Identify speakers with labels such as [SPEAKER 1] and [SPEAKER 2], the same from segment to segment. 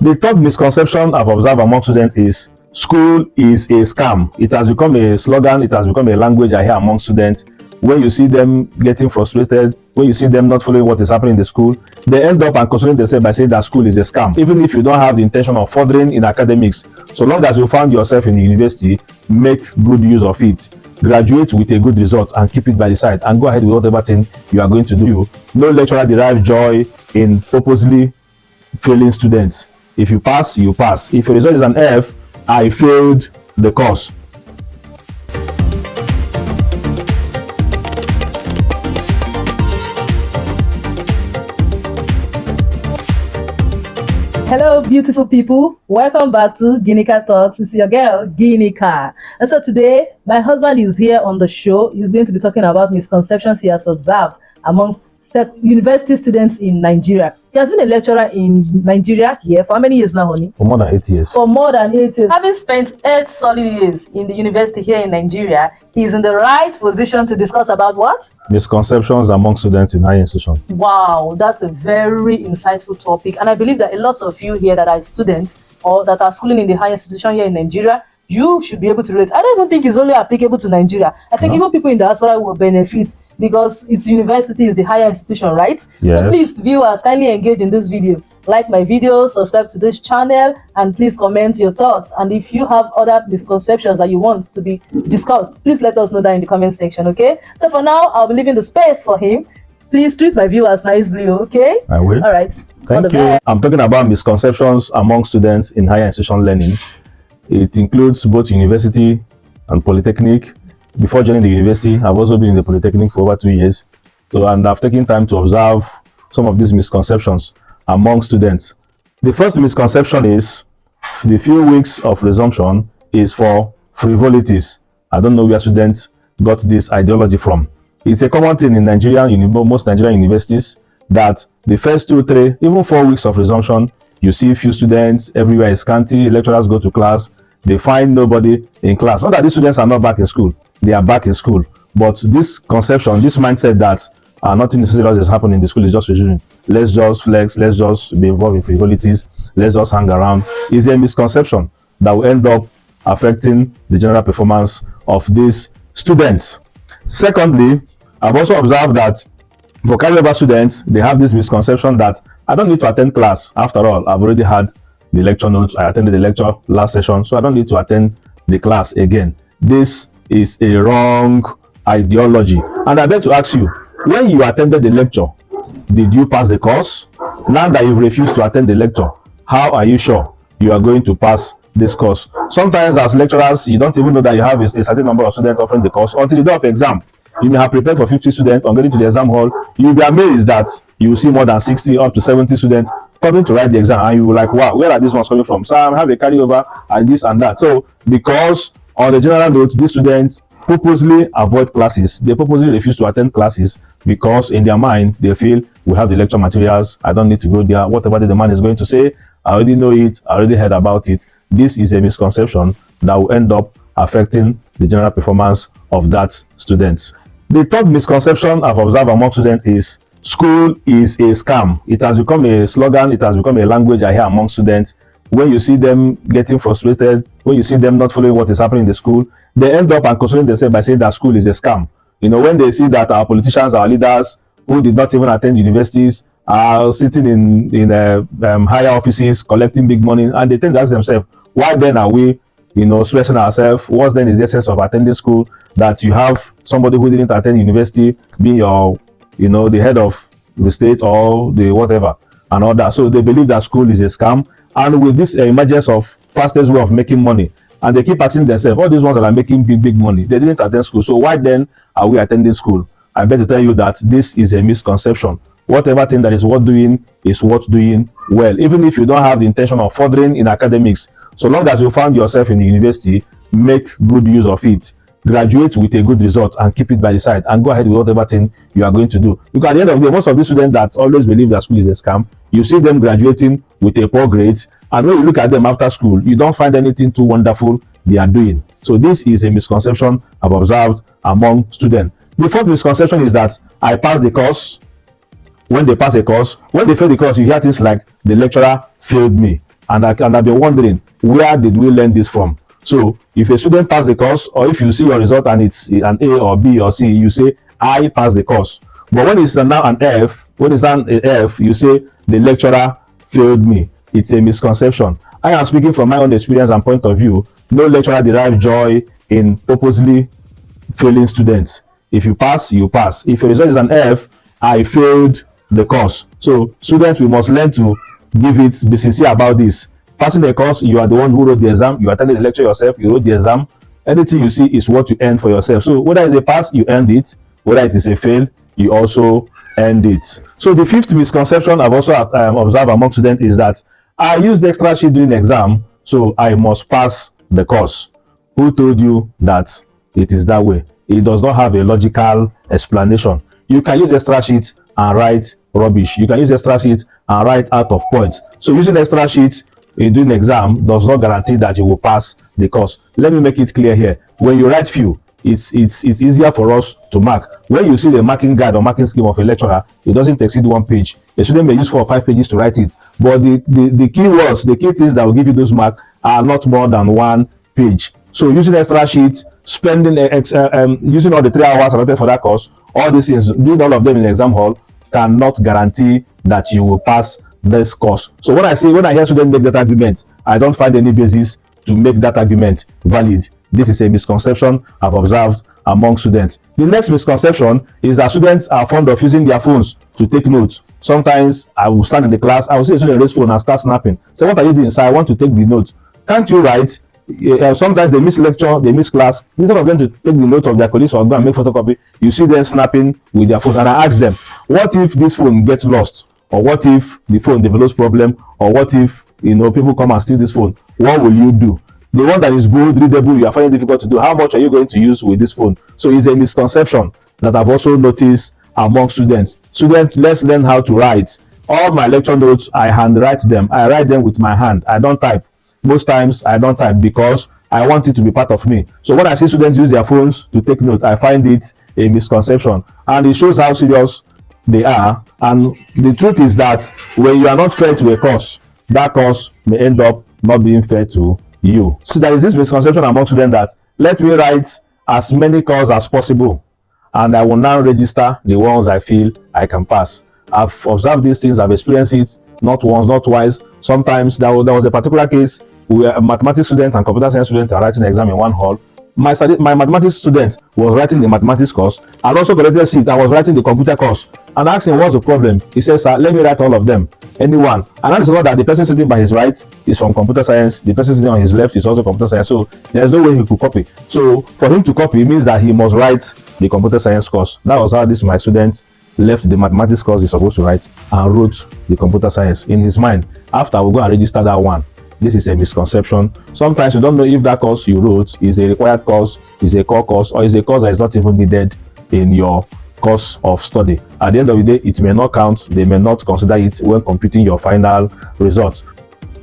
[SPEAKER 1] The third misconception I've observed among students is school is a scam. It has become a slogan, it has become a language I hear among students. When you see them getting frustrated, when you see them not following what is happening in the school, they end up and consoling themselves by saying that school is a scam. Even if you don't have the intention of furthering in academics, so long as you found yourself in the university, make good use of it. Graduate with a good result and keep it by the side and go ahead with whatever thing you are going to do. No lecturer derives joy in purposely failing students. If you pass, you pass. If your result is an F, I failed the course.
[SPEAKER 2] Hello, beautiful people. Welcome back to Ginika Talks. It's your girl, Ginika. And so today, my husband is here on the show. He's going to be talking about misconceptions he has observed amongst university students in Nigeria. He has been a lecturer in Nigeria here for how many years now, honey?
[SPEAKER 1] For more than 8 years.
[SPEAKER 2] For more than 8 years. Having spent 8 solid years in the university here in Nigeria, he's in the right position to discuss about what?
[SPEAKER 1] Misconceptions among students in higher institutions.
[SPEAKER 2] Wow, that's a very insightful topic. And I believe that a lot of you here that are students or that are schooling in the higher institution here in Nigeria, you should be able to relate. I don't even think it's only applicable to Nigeria. I think even people in the diaspora will benefit because its university is the higher institution, right?
[SPEAKER 1] Yes.
[SPEAKER 2] So please, viewers, kindly engage in this video. Like my video, subscribe to this channel, and please comment your thoughts. And if you have other misconceptions that you want to be discussed, please let us know that in the comment section, okay? So for now, I'll be leaving the space for him. Please treat my viewers nicely, okay?
[SPEAKER 1] I will.
[SPEAKER 2] All right.
[SPEAKER 1] Thank you. I'm talking about misconceptions among students in higher institution learning. It includes both university and polytechnic. Before joining the university, I've also been in the polytechnic for over 2 years. And I've taken time to observe some of these misconceptions among students. The first misconception is the few weeks of resumption is for frivolities. I don't know where students got this ideology from. It's a common thing in most Nigerian universities that the first 2, 3, even 4 weeks of resumption, you see few students, everywhere is scanty, lecturers go to class, they find nobody in class. Not that these students are not back in school, they are back in school. But this conception, this mindset that nothing necessarily is happening in the school is just resuming. Let's just flex, let's just be involved in frivolities, let's just hang around, is a misconception that will end up affecting the general performance of these students. Secondly, I've also observed that for carryover students, they have this misconception that I don't need to attend class. After all, I've already had the lecture notes. I attended the lecture last session, so I don't need to attend the class again. This is a wrong ideology. And I beg to ask you, when you attended the lecture, did you pass the course? Now that you've refused to attend the lecture, how are you sure you are going to pass this course? Sometimes as lecturers, you don't even know that you have a certain number of students offering the course until the day of exam. You may have prepared for 50 students. On getting to the exam hall, you'll be amazed that you will see more than 60 up to 70 students coming to write the exam, and you will like, wow, where are these ones coming from? So I have a carryover and this and that. So because on the general note, these students purposely avoid classes. They purposely refuse to attend classes because in their mind they feel we have the lecture materials, I don't need to go there. Whatever the man is going to say, I already know it, I already heard about it. This is a misconception that will end up affecting the general performance of that student. The third misconception I've observed among students is school is a scam. It has become a slogan, it has become a language I hear among students. When you see them getting frustrated, when you see them not following what is happening in the school, they end up and consoling themselves by saying that school is a scam. You know, when they see that our politicians, our leaders who did not even attend universities are sitting in higher offices collecting big money, and they tend to ask themselves, why then are we stressing ourselves? What then is the essence of attending school that you have somebody who didn't attend university being your, the head of the state or the whatever and all that? So they believe that school is a scam. And with this emergence of fastest way of making money, and they keep asking themselves, all these ones that are making big money, they didn't attend school. So why then are we attending school? I bet to tell you that this is a misconception. Whatever thing that is worth doing is worth doing well, even if you don't have the intention of furthering in academics. So long as you found yourself in the university, make good use of it. Graduate with a good result and keep it by the side and go ahead with whatever thing you are going to do. Because at the end of the day, most of these students that always believe that school is a scam, you see them graduating with a poor grade, and when you look at them after school, you don't find anything too wonderful they are doing. So this is a misconception I've observed among students. The fourth misconception is that I passed the course. When they pass a course, when they fail the course, you hear things like the lecturer failed me. and I've been wondering, where did we learn this from? So if a student pass the course, or if you see your result and it's an A or B or C, you say I passed the course. But when it's now an F, when it's now an F, you say the lecturer failed me. It's a misconception. I am speaking from my own experience and point of view. No lecturer derives joy in purposely failing students. If you pass, you pass. If your result is an F, I failed the course. So students, we must learn to be sincere about this. Passing the course, you are the one who wrote the exam. You attended the lecture yourself. You wrote the exam. Anything you see is what you earn for yourself. So whether it's a pass, you earned it. Whether it is a fail, you also earned it. So the fifth misconception I've also observed among students is that I used extra sheet during the exam, so I must pass the course. Who told you that it is that way? It does not have a logical explanation. You can use extra sheet and write rubbish. You can use extra sheet and write out of points. So using extra sheet during the exam does not guarantee that you will pass the course. Let me make it clear here. When you write few, it's easier for us to mark. When you see the marking guide or marking scheme of a lecturer, it doesn't exceed 1 page. A student may use 4 or 5 pages to write it, but the key words, the key things that will give you those marks are not more than 1 page. So using extra sheet, spending using all the 3 hours allotted for that course, all these things, doing all of them in the exam hall cannot guarantee that you will pass this course. So when I hear students make that argument, I don't find any basis to make that argument valid. This is a misconception I've observed among students. The next misconception is that students are fond of using their phones to take notes. Sometimes I will stand in the class, I will see a student raise phone and start snapping. So what are you doing, sir? I want to take the notes. Can't you write? Sometimes they miss lecture, they miss class. Instead of them to take the notes of their colleagues or go and make photocopy, you see them snapping with their phones. And I ask them, what if this phone gets lost? Or what if the phone develops problem? Or what if people come and steal this phone? What will you do? The one that is good, readable, you are finding difficult to do, how much are you going to use with this phone? So it's a misconception that I've also noticed among students. Students, let's learn how to write. All my lecture notes, I handwrite them. I write them with my hand. I don't type. Most times I don't type because I want it to be part of me. So when I see students use their phones to take notes, I find it a misconception. And it shows how serious they are. And the truth is that when you are not fair to a course, that course may end up not being fair to you. So there is this misconception among students that let me write as many courses as possible and I will now register the ones I feel I can pass. I've observed these things, I've experienced it not once, not twice. Sometimes there was a particular case where a mathematics student and computer science student are writing an exam in one hall. My mathematics student was writing the mathematics course and also corrected seat. I was writing the computer course. And I asked him what's the problem. He says, sir, let me write all of them. Anyone. And I discovered that the person sitting by his right is from computer science. The person sitting on his left is also computer science. So there's no way he could copy. So for him to copy means that he must write the computer science course. That was how my student left the mathematics course he's supposed to write and wrote the computer science in his mind. After I will go and register that one. This is a misconception. Sometimes you don't know if that course you wrote is a required course, is a core course, or is a course that is not even needed in your course of study. At the end of the day, it may not count. They may not consider it when computing your final results.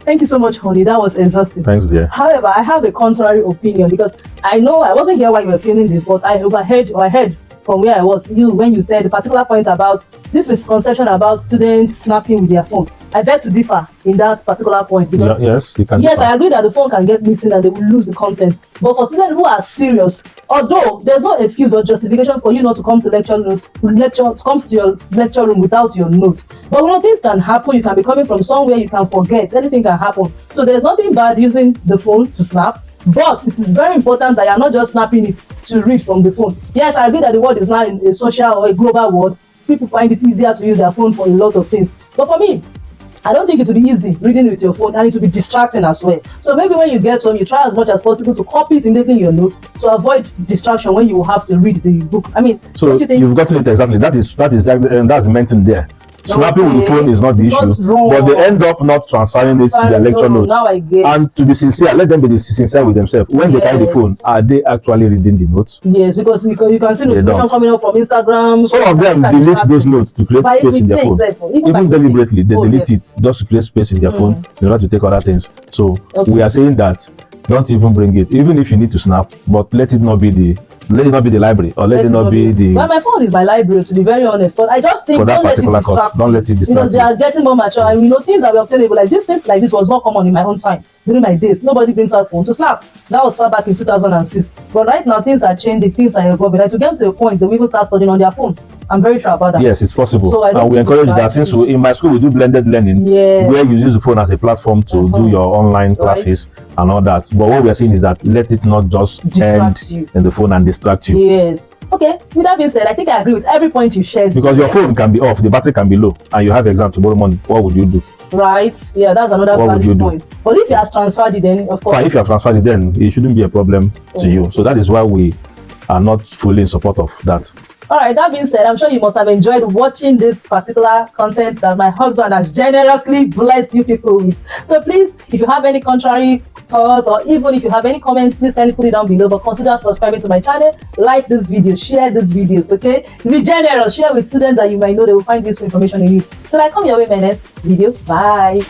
[SPEAKER 2] Thank you so much, Honey. That was exhaustive.
[SPEAKER 1] Thanks, dear.
[SPEAKER 2] However, I have a contrary opinion because I know I wasn't here while you were filming this, but I heard from where I was when you said the particular point about this misconception about students snapping with their phone. I beg to differ in that particular point because
[SPEAKER 1] yes, you can.
[SPEAKER 2] Yes, I agree that the phone can get missing and they will lose the content. But for students who are serious, although there's no excuse or justification for you not to come to come to your lecture room without your notes. But when things can happen, you can be coming from somewhere you can forget. Anything can happen. So there's nothing bad using the phone to snap. But it is very important that you're not just snapping it to read from the phone. Yes, I agree that the world is now in a social or a global world. People find it easier to use their phone for a lot of things. But for me, I don't think it will be easy reading with your phone, and it will be distracting as well. So maybe when you get home, you try as much as possible to copy it immediately in your notes to avoid distraction when you will have to read the book. I mean,
[SPEAKER 1] so you've gotten it exactly. That's the main thing there. Snapping with the phone is not the issue, but they end up not transferring it to their lecture notes.
[SPEAKER 2] Now I get.
[SPEAKER 1] And to be sincere, let them be sincere with themselves. When they carry the phone, are they actually reading the notes?
[SPEAKER 2] Yes, because you can see notification coming up from Instagram.
[SPEAKER 1] Some of them delete those notes to create space in their phone. Even deliberately, they delete it just to create space in their phone in order to take other things. So we are saying that don't even bring it. Even if you need to snap, but let it not be the library, or let it not be the.
[SPEAKER 2] Well, my phone is my library, to be very honest. But I just think
[SPEAKER 1] For that
[SPEAKER 2] don't let it
[SPEAKER 1] particular
[SPEAKER 2] distract
[SPEAKER 1] course, don't
[SPEAKER 2] you,
[SPEAKER 1] let it distract
[SPEAKER 2] because they
[SPEAKER 1] you.
[SPEAKER 2] are getting more mature, and things that were obtainable, like things like this was not common in my own time. During my days, nobody brings out phone to snap. That was far back in 2006. But right now, things are changing, things are evolving. Like to get to a point, they will even start studying on their phone. I'm very sure about that.
[SPEAKER 1] Yes, it's possible.
[SPEAKER 2] So I don't
[SPEAKER 1] and we
[SPEAKER 2] think
[SPEAKER 1] encourage
[SPEAKER 2] it's
[SPEAKER 1] that,
[SPEAKER 2] bad.
[SPEAKER 1] since in my school we do blended learning,
[SPEAKER 2] Yes.
[SPEAKER 1] where you use the phone as a platform to do your online classes and all that. But what we are saying is that let it not just
[SPEAKER 2] Distract
[SPEAKER 1] end
[SPEAKER 2] you
[SPEAKER 1] in the phone and distract you.
[SPEAKER 2] Yes. Okay. With that being said, I think I agree with every point you shared.
[SPEAKER 1] Because your phone can be off, the battery can be low, and you have exam tomorrow morning. What would you do?
[SPEAKER 2] Right. Yeah, that's another
[SPEAKER 1] What would you
[SPEAKER 2] valid
[SPEAKER 1] do?
[SPEAKER 2] point. But if you have transferred it, then of course.
[SPEAKER 1] Fine, if you have transferred it, then it shouldn't be a problem to you. So that is why we are not fully in support of that.
[SPEAKER 2] All right, that being said, I'm sure you must have enjoyed watching this particular content that my husband has generously blessed you people with. So please, if you have any contrary thoughts, or even if you have any comments, please kindly put it down below. But consider subscribing to my channel, like this video, share these videos, okay? Be generous, share with students that you might know they will find useful information in it. So I come your way in my next video. Bye.